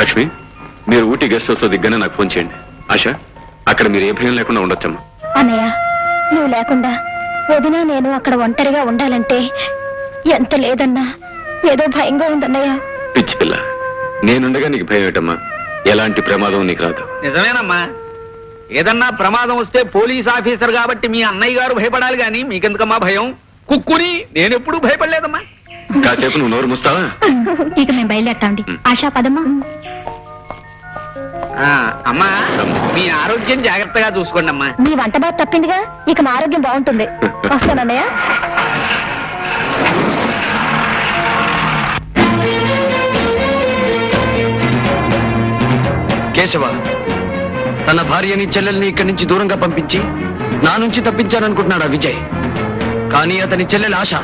లక్ష్మి, మీరు Ooty guest house దిగ్గానే నాకు phone చేయండి. ఆశ, అక్కడ మీరు ఏ భయం లేకుండా ఉండొచ్చమ్మా. అన్నయ్య, నువ్వు లేకుండా వదిన నేను అక్కడ ఒంటరిగా ఉండాలంటే ఎంత లేదన్నా ఏదో భయంగా ఉందన్నయ్య. పిచ్చి పిల్ల, నేనుండగా నీకు భయం ఏంటమ్మా? ఎలాంటి ప్రమాదం నీకు రాదు. నిజమేనమ్మా, ఏదన్నా ప్రమాదం వస్తే పోలీస్ ఆఫీసర్ కాబట్టి మీ అన్నయ్య గారు భయపడాలి గాని మీకెందుకమ్మా భయం? కుక్కుని నేనెప్పుడు భయపడలేదమ్మా. కాసేపు నువ్వు నోరు ముస్తావా? ఇక మేము బయలుదేరతాండి. ఆశా పదమ్మా. అమ్మా, మీ ఆరోగ్యం జాగ్రత్తగా చూసుకోండి అమ్మా. నీ వంట బాధ తప్పిందిగా, ఇక మా ఆరోగ్యం బాగుంటుంది. వస్తానన్నయ్య. కేశవ తన భార్యని చెల్లెల్ని ఇక్కడి నుంచి దూరంగా పంపించి నా నుంచి తప్పించాననుకుంటున్నాడు ఆ విజయ్. కానీ అతని చెల్లెలు ఆశ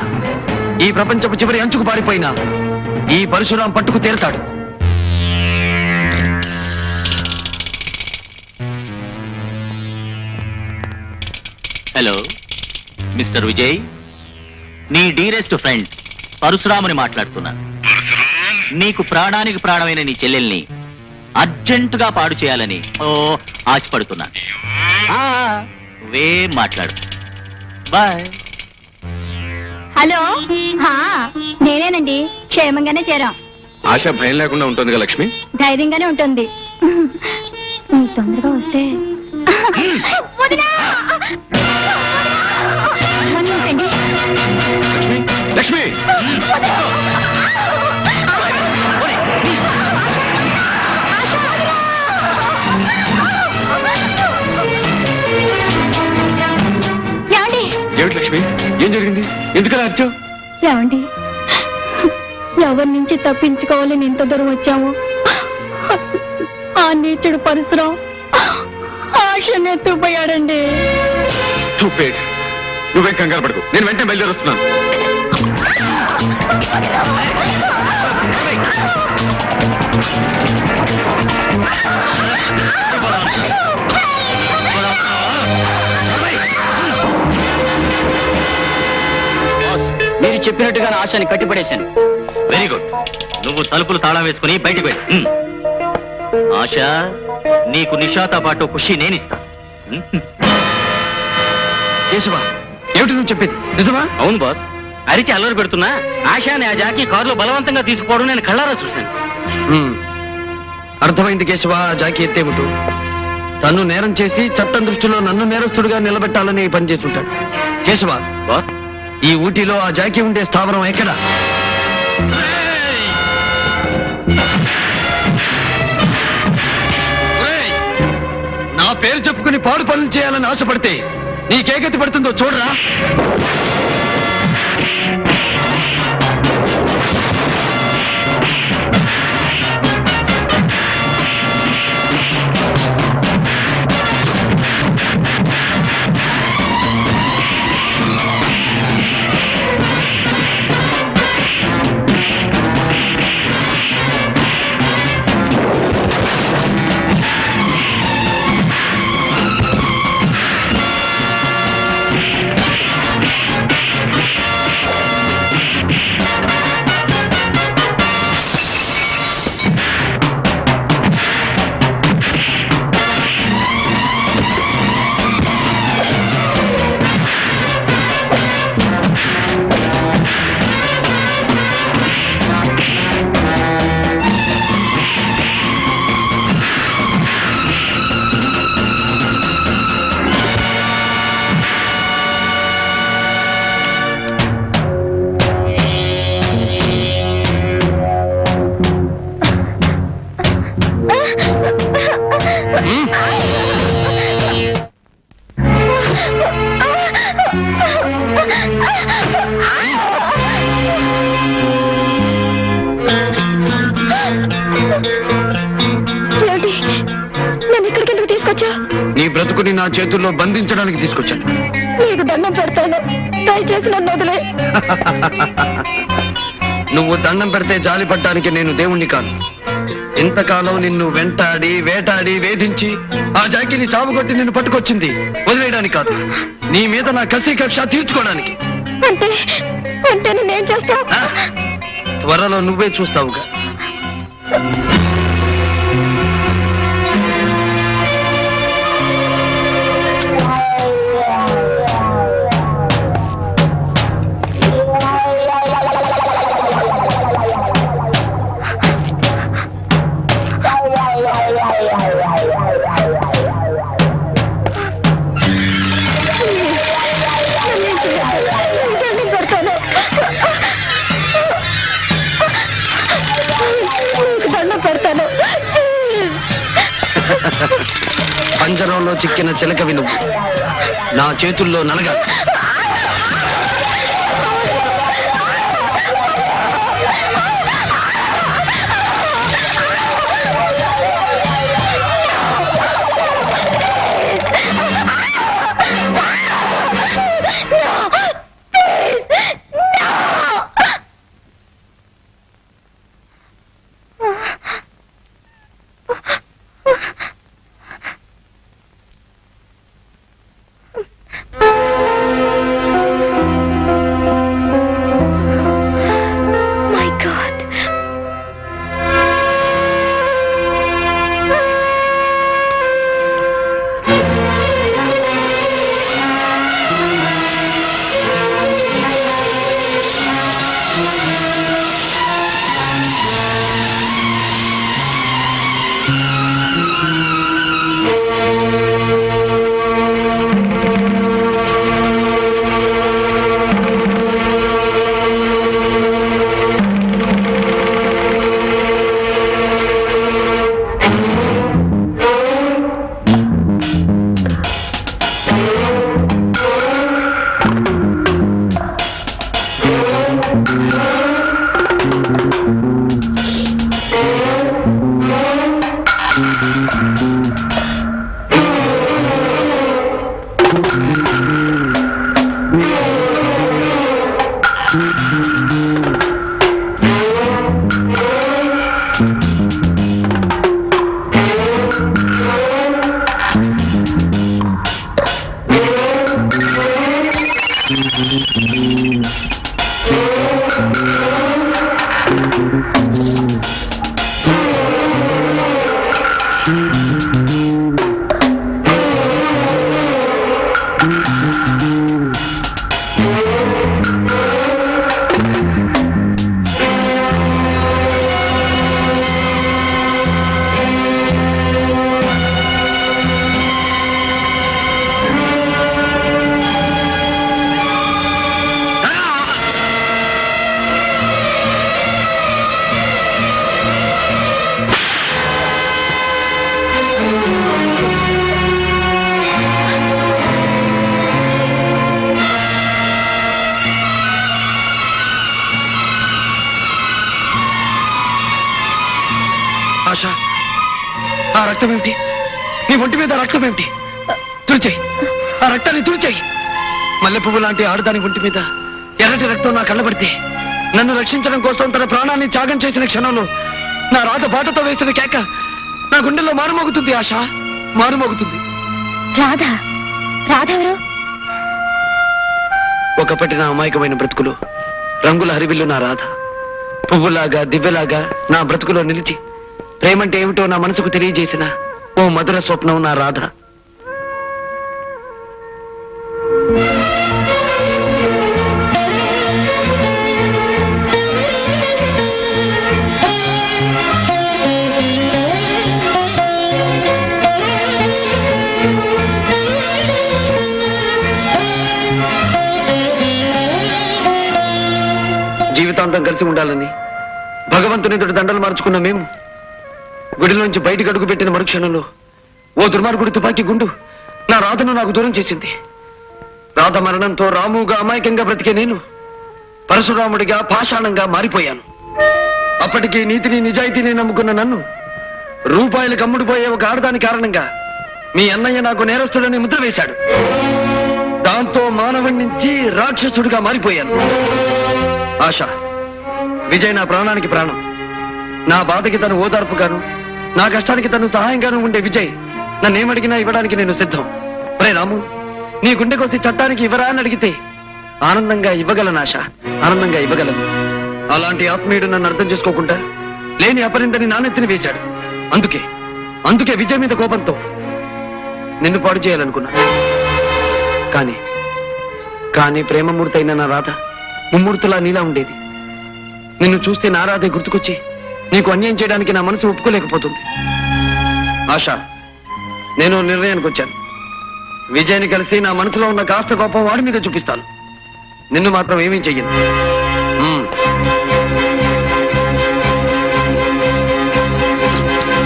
ఈ ప్రపంచపు చివరి అంచుకు పారిపోయినా ఈ పరశురాం పట్టుకు తీరతాడు. హలో మిస్టర్ విజయ్, నీ డీరెస్ట్ ఫ్రెండ్ పరశురాముని మాట్లాడుతున్నాను. నీకు ప్రాణానికి ప్రాణమైన నీ చెల్లెల్ని అర్జెంటుగా పాడు చేయాలని ఆశపడుతున్నాను. నువ్వేం మాట్లాడు. బాయ్. హలో, నేనేనండి. క్షేమంగానే చేరాం. ఆశ భయం లేకుండా ఉంటుందిగా లక్ష్మి? ధైర్యంగానే ఉంటుంది. నువ్వు తొందరగా వస్తే లక్ష్మి, లక్ష్మి, ఏమిటి లక్ష్మి, ఏం జరిగింది? ఎందుకలా అర్చావు? ఏమండి, ఎవరి నుంచి తప్పించుకోవాలని ఇంత దూరం వచ్చాము. ఆ నీచుడు పరశురాం ఆశను ఎత్తుపోయాడండి. నువ్వేం కంగారు పడకు, నేను వెంటనే బయలుదేరి వస్తున్నాను. మీరు చెప్పినట్టుగా ఆశని కట్టిపడేశాను. Very good. నువ్వు తలుపులు తాళం వేసుకుని బయటకు వెళ్ళి. ఆశ, నీకు నిషాతో పాటు ఖుషి నేనిస్తా. కేశవ, ఏమిటి నువ్వు చెప్పేది నిజమా? అవును బాస్. అరిచి అల్లరి పెడుతున్నా ఆశాని ఆ జాకీ కారులో బలవంతంగా తీసుకుపోవడం నేను కళ్ళారా చూశాను. అర్థమైంది కేశవ. ఆ జాకీ ఎత్తేమిటు తను నేరం చేసి చట్టం దృష్టిలో నన్ను నేరస్తుడిగా నిలబెట్టాలని పనిచేస్తుంటాడు. కేశవ బాస్, ఈ ఊటీలో ఆ జాకీ ఉండే స్థావరం ఎక్కడ? నా పేరు చెప్పుకుని పాడు పనులు చేయాలని ఆశపడితే నీకేగతి పడుతుందో చూడరా. నీ బ్రతుకుని నా చేతుల్లో బంధించడానికి తీసుకొచ్చాను. నీకు దండం పెడతాను, దయచేసి నన్ను వదిలే. నువ్వు దండం పెడితే జాలి పడ్డానికి నేను దేవుణ్ణి కాను. ఇంతకాలం నిన్ను వెంటాడి వేటాడి వేధించి ఆ జాకిని చావుగొట్టి నిన్ను పట్టుకొచ్చింది వదిలేయడానికి కాదు, నీ మీద నా కసి కక్ష తీర్చుకోవడానికి. అంటే అంటే నేనేం చేస్తాను? త్వరలో నువ్వే చూస్తావుగా. పంజరంలో చిక్కిన చిలకవి నువ్వు, నా చేతుల్లో నలగా. ఆశ, ఆ రక్తం ఏమిటి? నీ ఒంటి మీద రక్తం ఏమిటి? తుడిచేయి, ఆ రక్తాన్ని తుడిచేయి. మల్లె పువ్వు లాంటి ఆడదాని ఒంటి మీద ఎర్రటి రక్తం నా కళ్ళబడితే నన్ను రక్షించడం కోసం తన ప్రాణాన్ని త్యాగం చేసిన క్షణంలో నా రాత బాటతో వేసిన కేక నా గుండెల్లో మారుమోగుతుంది. ఆశ, మారుమోగుతుంది. రాధా? రాధెవరు? ఒకప్పటి నా అమాయకమైన బ్రతుకులు రంగుల హరివిల్లు నా రాధ. పువ్వులాగా దివ్యలాగా నా బ్రతుకులో నిలిచి ప్రేమంటే ఏమిటో నా మనసుకు తెలియజేసిన ఓ మధుర స్వప్నం నా రాధ. జీవితాంతం కలిసి ఉండాలని భగవంతుని ఎదుటి దండలు మార్చుకున్న మేము గుడిలోంచి బయటకు అడుగు పెట్టిన మరుక్షణంలో ఓ దుర్మార్గుడి తుపాకీ గుండు నా రాధను నాకు దూరం చేసింది. రాధ మరణంతో రాముగా అమాయకంగా బ్రతికే నేను పరశురాముడిగా పాషాణంగా మారిపోయాను. అప్పటికి నీతిని నిజాయితీని నమ్ముకున్న నన్ను రూపాయలకు అమ్ముడుపోయే ఒక ఆడదాని కారణంగా మీ అన్నయ్య నాకు నేరస్తుడని ముద్ర వేశాడు. దాంతో మానవుడి నుంచి రాక్షసుడిగా మారిపోయాను. ఆశ, విజయ్ నా ప్రాణానికి ప్రాణం. నా బాధకి తను ఓదార్పుగాను, నా కష్టానికి తను సహాయంగాను ఉండే విజయ్ నన్నేమడిగినా ఇవ్వడానికి నేను సిద్ధం. రే రాము, నీ గుండెకొస్తే చట్టానికి ఇవ్వరా అని అడిగితే ఆనందంగా ఇవ్వగలను. ఆశ, ఆనందంగా ఇవ్వగలను. అలాంటి ఆత్మీయుడు నన్ను అర్థం చేసుకోకుండా లేని అపరిందని నానెత్తిని వేశాడు. అందుకే విజయ్ మీద కోపంతో నిన్ను పాడు చేయాలనుకున్నా. కానీ ప్రేమమూర్తి అయిన నా రాధ ముమ్మూర్తులా నీలా ఉండేది. నిన్ను చూస్తే నా రాధే గుర్తుకొచ్చి నీకు అన్యాయం చేయడానికి నా మనసు ఒప్పుకోలేకపోతుంది. ఆశ, నేను నిర్ణయానికి వచ్చాను. విజయ్ని కలిసి నా మనసులో ఉన్న కాస్త కోపం వాడి మీద చూపిస్తాను. నిన్ను మాత్రం ఏమీ చెయ్యను.